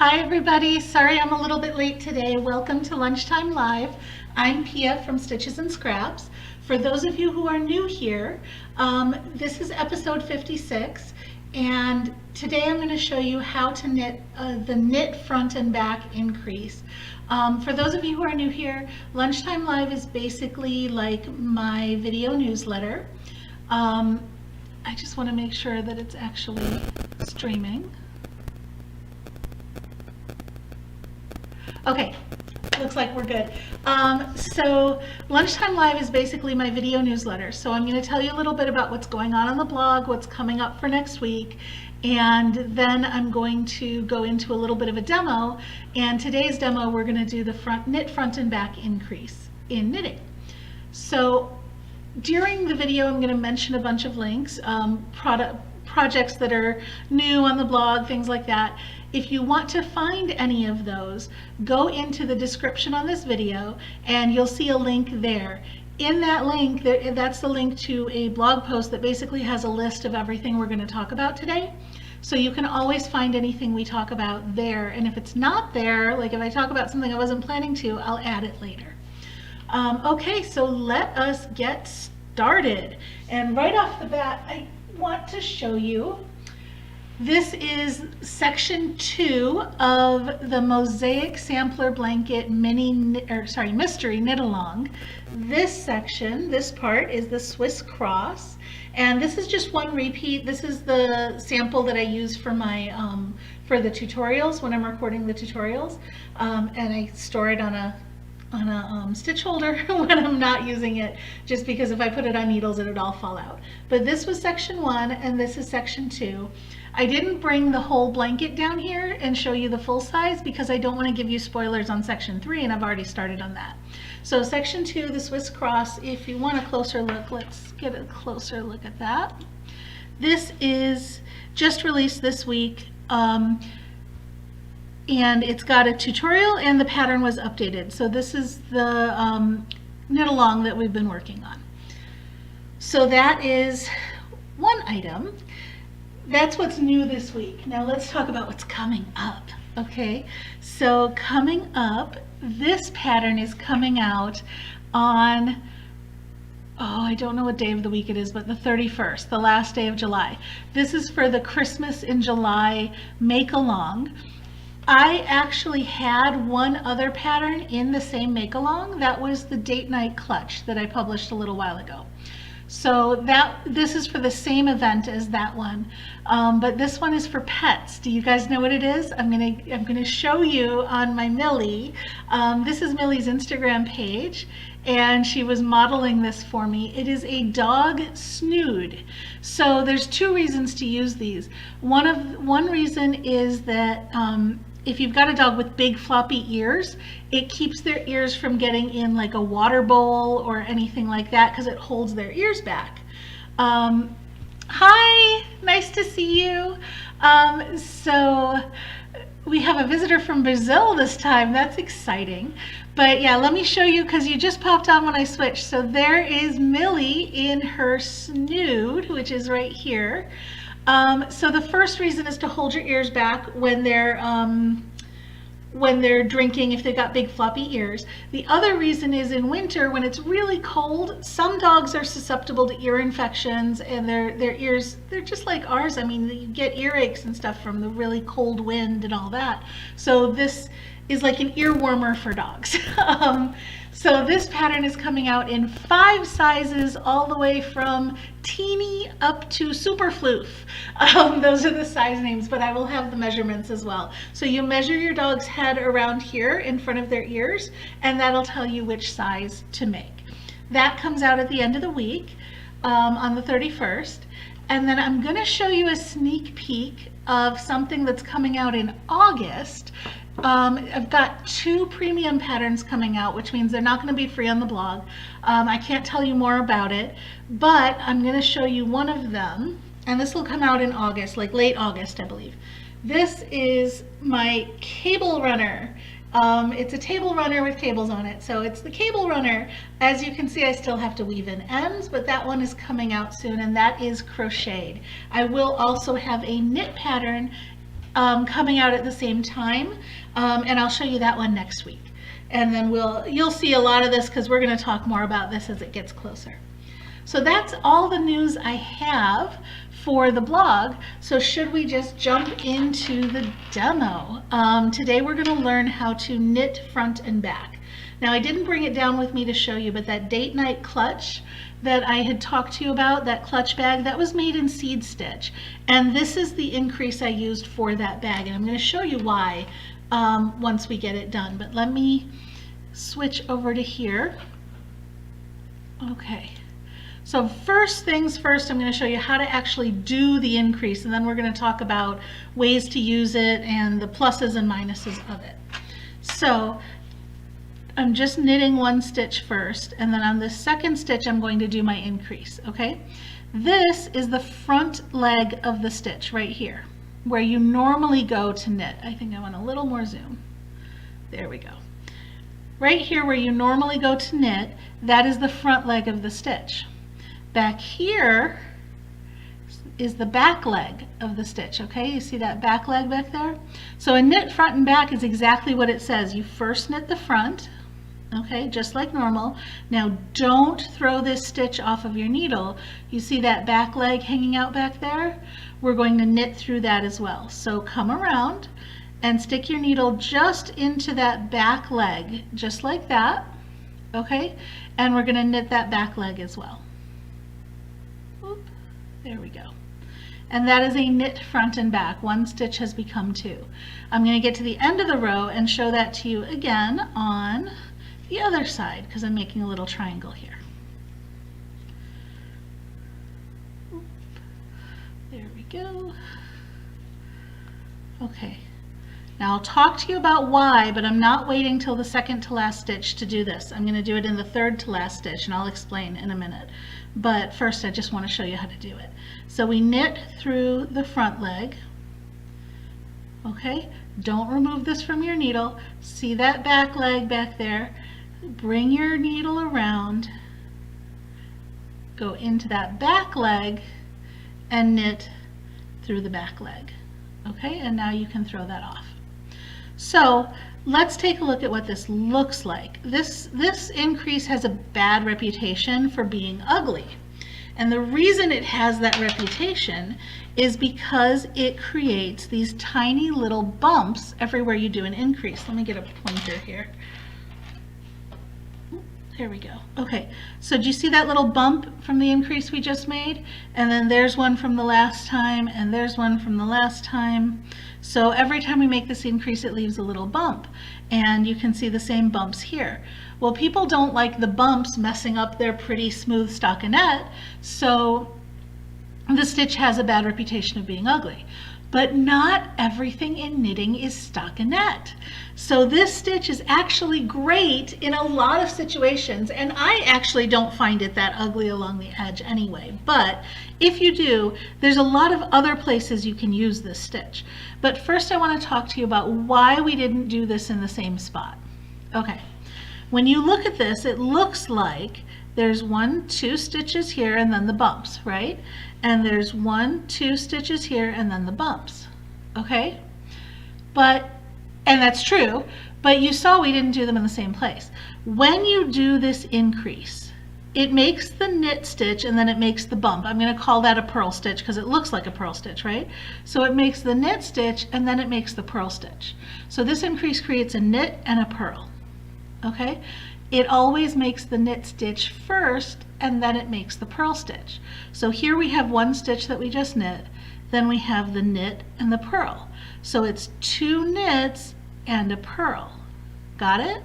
Hi everybody, sorry I'm a little bit late today. Welcome to Lunchtime Live. I'm Pia from Stitches and Scraps. For those of you who are new here, this is episode 56, and today I'm going to show you how to knit the knit front and back increase. For those of you who are new here, Lunchtime Live is basically like my video newsletter. I just want to make sure that it's actually streaming. Okay, looks like we're good. So Lunchtime Live is basically my video newsletter. So I'm going to tell you a little bit about what's going on the blog, what's coming up for next week, and then I'm going to go into a little bit of a demo. And today's demo, we're going to do the knit front and back increase in knitting. So during the video, I'm going to mention a bunch of links, projects that are new on the blog, things like that. If you want to find any of those, go into the description on this video and you'll see a link there. In that link, that's the link to a blog post that basically has a list of everything we're going to talk about today. So you can always find anything we talk about there. And if it's not there, like if I talk about something I wasn't planning to, I'll add it later. Okay, so let us get started. And right off the bat, I want to show you, this is section 2 of the Mosaic Sampler Blanket Mystery Knit Along. This section, this part, is the Swiss Cross, and this is just one repeat. This is the sample that I use for my for the tutorials when I'm recording the tutorials, and I store it on a stitch holder when I'm not using it, just because if I put it on needles it would all fall out. But this was section 1 and this is section 2. I didn't bring the whole blanket down here and show you the full size because I don't want to give you spoilers on section 3, and I've already started on that. So section 2, the Swiss Cross, if you want a closer look, let's get a closer look at that. This is just released this week. And it's got a tutorial and the pattern was updated. So this is the knit along that we've been working on. So that is one item. That's what's new this week. Now let's talk about what's coming up. Okay, so coming up, this pattern is coming out on, I don't know what day of the week it is, but the 31st, the last day of July. This is for the Christmas in July make along. I actually had one other pattern in the same make along. That was the Date Night Clutch that I published a little while ago. So this is for the same event as that one, but this one is for pets. Do you guys know what it is? I'm gonna show you on my Millie. This is Millie's Instagram page, and she was modeling this for me. It is a dog snood. So there's two reasons to use these. One reason is that if you've got a dog with big floppy ears, it keeps their ears from getting in like a water bowl or anything like that because it holds their ears back. Hi, nice to see you. So we have a visitor from Brazil this time. That's exciting. But yeah, let me show you because you just popped on when I switched. So there is Millie in her snood, which is right here. So the first reason is to hold your ears back when they're drinking, if they've got big floppy ears. The other reason is in winter when it's really cold, some dogs are susceptible to ear infections, and their ears, they're just like ours. I mean, you get earaches and stuff from the really cold wind and all that. So this is like an ear warmer for dogs. So this pattern is coming out in 5 sizes, all the way from teeny up to super floof. Those are the size names, but I will have the measurements as well. So you measure your dog's head around here in front of their ears, and that'll tell you which size to make. That comes out at the end of the week on the 31st. And then I'm going to show you a sneak peek of something that's coming out in August. I've got 2 premium patterns coming out, which means they're not going to be free on the blog. I can't tell you more about it, but I'm going to show you one of them, and this will come out in August, like late August, I believe. This is my cable runner. It's a table runner with cables on it, so it's the cable runner. As you can see, I still have to weave in ends, but that one is coming out soon, and that is crocheted. I will also have a knit pattern coming out at the same time, and I'll show you that one next week. And then you'll see a lot of this because we're going to talk more about this as it gets closer. So that's all the news I have for the blog. So should we just jump into the demo? Today we're going to learn how to knit front and back. Now I didn't bring it down with me to show you, but that date night clutch that I had talked to you about, that clutch bag, that was made in seed stitch. And this is the increase I used for that bag. And I'm going to show you why once we get it done. But let me switch over to here. Okay. So first things first, I'm going to show you how to actually do the increase, and then we're going to talk about ways to use it and the pluses and minuses of it. So I'm just knitting one stitch first, and then on the second stitch I'm going to do my increase, okay? This is the front leg of the stitch right here, where you normally go to knit. I think I want a little more zoom. There we go. Right here where you normally go to knit, that is the front leg of the stitch. Back here is the back leg of the stitch, okay? You see that back leg back there? So a knit front and back is exactly what it says. You first knit the front, okay, just like normal. Now don't throw this stitch off of your needle. You see that back leg hanging out back there? We're going to knit through that as well. So come around and stick your needle just into that back leg, just like that, okay? And we're going to knit that back leg as well. There we go. And that is a knit front and back. One stitch has become two. I'm going to get to the end of the row and show that to you again on the other side because I'm making a little triangle here. There we go. Okay. Now I'll talk to you about why, but I'm not waiting till the second to last stitch to do this. I'm going to do it in the third to last stitch, and I'll explain in a minute. But first I just want to show you how to do it. So we knit through the front leg. Okay, don't remove this from your needle. See that back leg back there? Bring your needle around, go into that back leg, and knit through the back leg. Okay, and now you can throw that off. So let's take a look at what this looks like. This increase has a bad reputation for being ugly. And the reason it has that reputation is because it creates these tiny little bumps everywhere you do an increase. Let me get a pointer here. There we go. Okay, so do you see that little bump from the increase we just made? And then there's one from the last time, and there's one from the last time. So every time we make this increase, it leaves a little bump. And you can see the same bumps here. Well, people don't like the bumps messing up their pretty smooth stockinette, so the stitch has a bad reputation of being ugly. But not everything in knitting is stockinette. So this stitch is actually great in a lot of situations, and I actually don't find it that ugly along the edge anyway. But if you do, there's a lot of other places you can use this stitch. But first I want to talk to you about why we didn't do this in the same spot. Okay, when you look at this, it looks like there's 1, 2 stitches here and then the bumps, right? And there's 1, 2 stitches here and then the bumps, okay? And that's true, but you saw we didn't do them in the same place. When you do this increase, it makes the knit stitch and then it makes the bump. I'm going to call that a purl stitch because it looks like a purl stitch, right? So it makes the knit stitch and then it makes the purl stitch. So this increase creates a knit and a purl, okay? It always makes the knit stitch first and then it makes the purl stitch. So here we have one stitch that we just knit, then we have the knit and the purl. So it's 2 knits and a purl. Got it?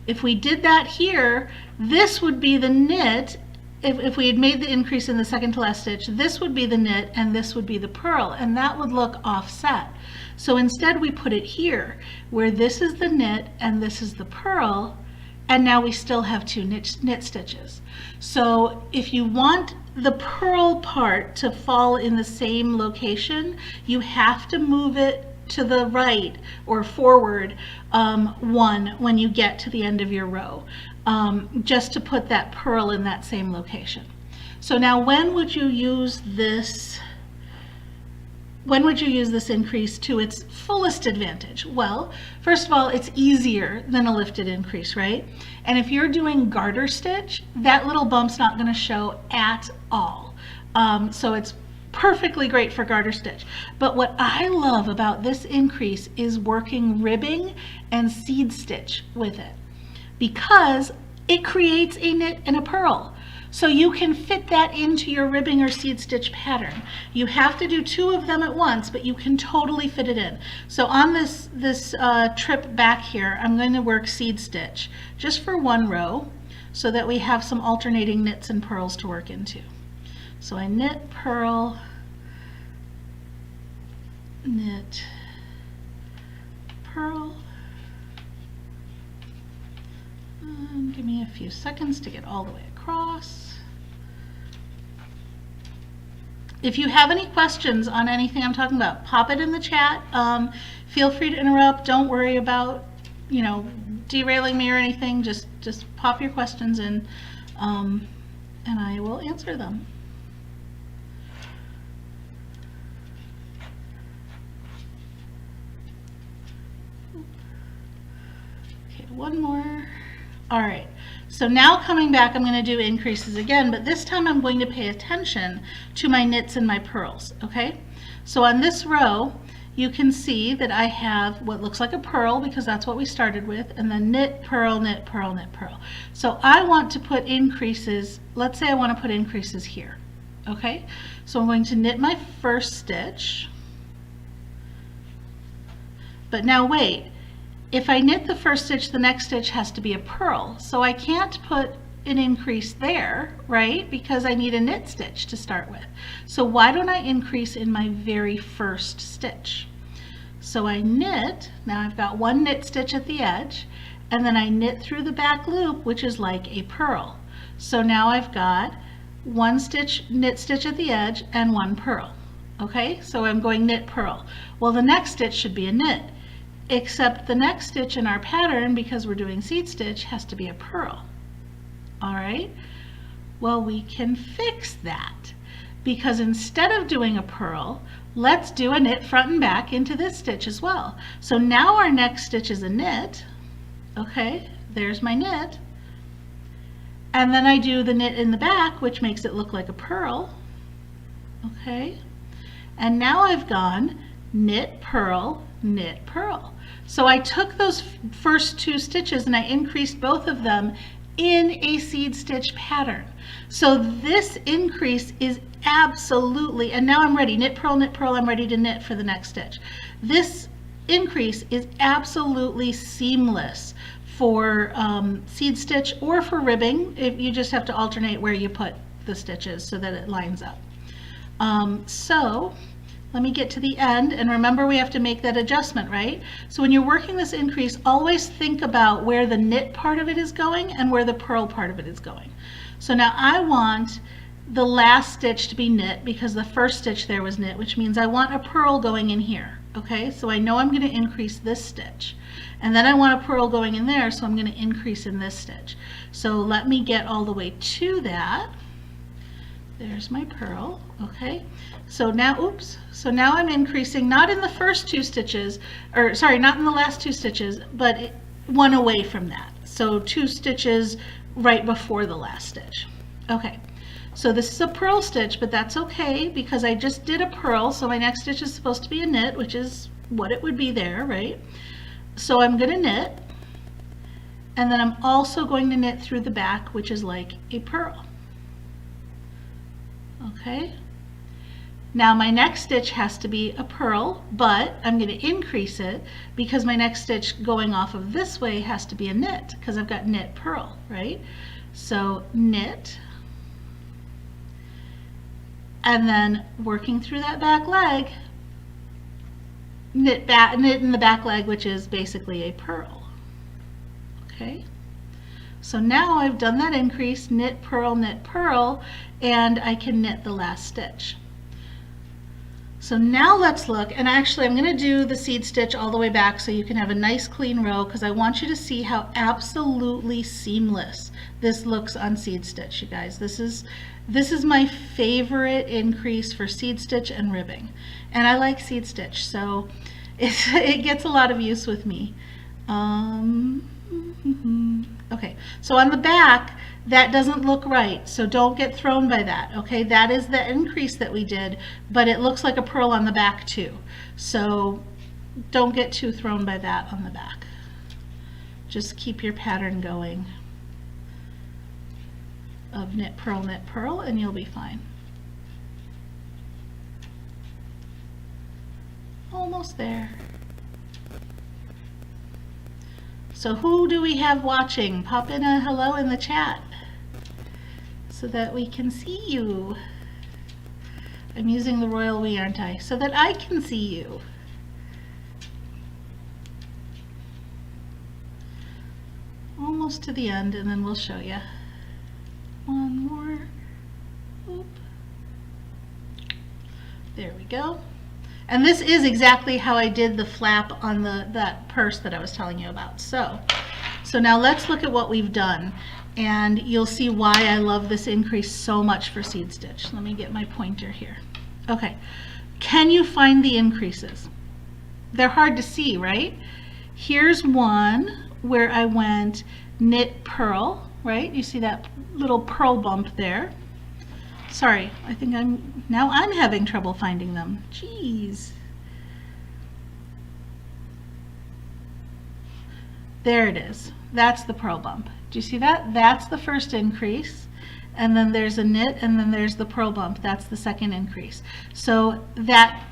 If we did that here, this would be the knit. If we had made the increase in the second to last stitch, this would be the knit and this would be the purl, and that would look offset. So instead we put it here, where this is the knit and this is the purl, and now we still have 2 knit stitches. So if you want the purl part to fall in the same location, you have to move it to the right or forward 1 when you get to the end of your row, just to put that purl in that same location. So now when would you use this when would you use this increase to its fullest advantage? Well, first of all, it's easier than a lifted increase, right? And if you're doing garter stitch, that little bump's not going to show at all. So it's perfectly great for garter stitch. But what I love about this increase is working ribbing and seed stitch with it, because it creates a knit and a purl. So you can fit that into your ribbing or seed stitch pattern. You have to do 2 of them at once, but you can totally fit it in. So on this trip back here, I'm going to work seed stitch just for 1 row so that we have some alternating knits and purls to work into. So I knit, purl, knit, purl. Give me a few seconds to get all the way across. If you have any questions on anything I'm talking about, pop it in the chat. Feel free to interrupt. Don't worry about, derailing me or anything. Just pop your questions in, and I will answer them. Okay, 1 more. All right, so now coming back, I'm going to do increases again, but this time I'm going to pay attention to my knits and my purls, okay? So on this row, you can see that I have what looks like a purl, because that's what we started with, and then knit, purl, knit, purl, knit, purl. So I want to put increases, let's say I want to put increases here, okay? So I'm going to knit my first stitch, but now wait. If I knit the first stitch, the next stitch has to be a purl. So I can't put an increase there, right? Because I need a knit stitch to start with. So why don't I increase in my very first stitch? So I knit, now I've got 1 knit stitch at the edge, and then I knit through the back loop, which is like a purl. So now I've got 1 stitch, knit stitch at the edge, and 1 purl. Okay, so I'm going knit, purl. Well, the next stitch should be a knit, except the next stitch in our pattern, because we're doing seed stitch, has to be a purl. All right, well, we can fix that, because instead of doing a purl, let's do a knit front and back into this stitch as well. So now our next stitch is a knit. Okay, there's my knit, and then I do the knit in the back, which makes it look like a purl. Okay, and now I've gone knit, purl, knit, purl. So I took those first 2 stitches and I increased both of them in a seed stitch pattern. So this increase is absolutely, and now I'm ready, knit, purl, I'm ready to knit for the next stitch. This increase is absolutely seamless for seed stitch or for ribbing. You just have to alternate where you put the stitches so that it lines up. So let me get to the end, and remember we have to make that adjustment, right? So when you're working this increase, always think about where the knit part of it is going and where the purl part of it is going. So now I want the last stitch to be knit because the first stitch there was knit, which means I want a purl going in here, okay? So I know I'm going to increase this stitch, and then I want a purl going in there, so I'm going to increase in this stitch. So let me get all the way to that. There's my purl, okay? So now, oops, so now I'm increasing not in the first 2 stitches, or sorry, not in the last 2 stitches, but 1 away from that. So 2 stitches right before the last stitch. Okay, so this is a purl stitch, but that's okay because I just did a purl, so my next stitch is supposed to be a knit, which is what it would be there, right? So I'm going to knit, and then I'm also going to knit through the back, which is like a purl. Okay, now my next stitch has to be a purl, but I'm going to increase it because my next stitch going off of this way has to be a knit because I've got knit, purl, right? So knit, and then working through that back leg, knit in the back leg, which is basically a purl. Okay, so now I've done that increase, knit, purl, and I can knit the last stitch. So now let's look, and actually I'm going to do the seed stitch all the way back so you can have a nice clean row, because I want you to see how absolutely seamless this looks on seed stitch, you guys. This is my favorite increase for seed stitch and ribbing, and I like seed stitch, so it gets a lot of use with me. Okay, so on the back, that doesn't look right, so don't get thrown by that. Okay, that is the increase that we did, but it looks like a purl on the back too, so don't get too thrown by that on the back. Just keep your pattern going of knit, purl, and you'll be fine. Almost there. So who do we have watching? Pop in a hello in the chat so that we can see you. I'm using the royal we, aren't I? So that I can see you. Almost to the end, and then we'll show you. One more. Oop. There we go. And this is exactly how I did the flap on that purse that I was telling you about. So now let's look at what we've done, and you'll see why I love this increase so much for seed stitch. Let me get my pointer here. Okay, can you find the increases? They're hard to see, right? Here's one where I went knit, purl, right? You see that little purl bump there. Sorry, I think I'm having trouble finding them. Jeez. There it is. That's the purl bump. Do you see that? That's the first increase. And then there's a knit, and then there's the purl bump. That's the second increase. So that,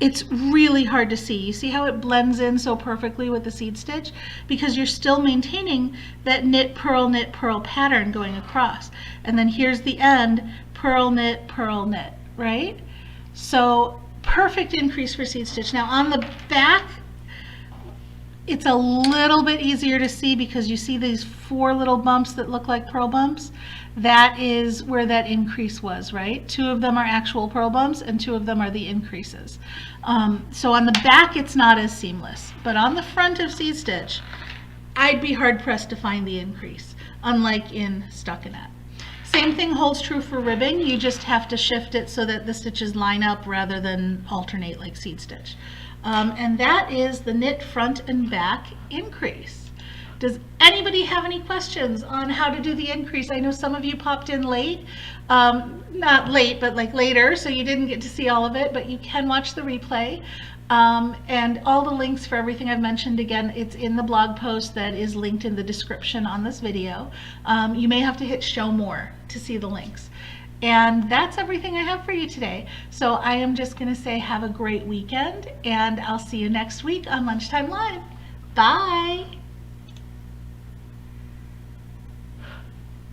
it's really hard to see. You see how it blends in so perfectly with the seed stitch? Because you're still maintaining that knit, purl pattern going across. And then here's the end, purl, knit, right? So perfect increase for seed stitch. Now on the back, it's a little bit easier to see because you see these 4 little bumps that look like purl bumps. That is where that increase was, right? 2 of them are actual purl bumps and 2 of them are the increases. So on the back it's not as seamless, but on the front of seed stitch, I'd be hard pressed to find the increase, unlike in stockinette. Same thing holds true for ribbing. You just have to shift it so that the stitches line up rather than alternate like seed stitch. And that is the knit front and back increase. Does anybody have any questions on how to do the increase? I know some of you popped in late, not late, but like later, so you didn't get to see all of it, but you can watch the replay. And all the links for everything I've mentioned, again, it's in the blog post that is linked in the description on this video. You may have to hit show more to see the links. And that's everything I have for you today. So I am just going to say have a great weekend, and I'll see you next week on Lunchtime Live. Bye.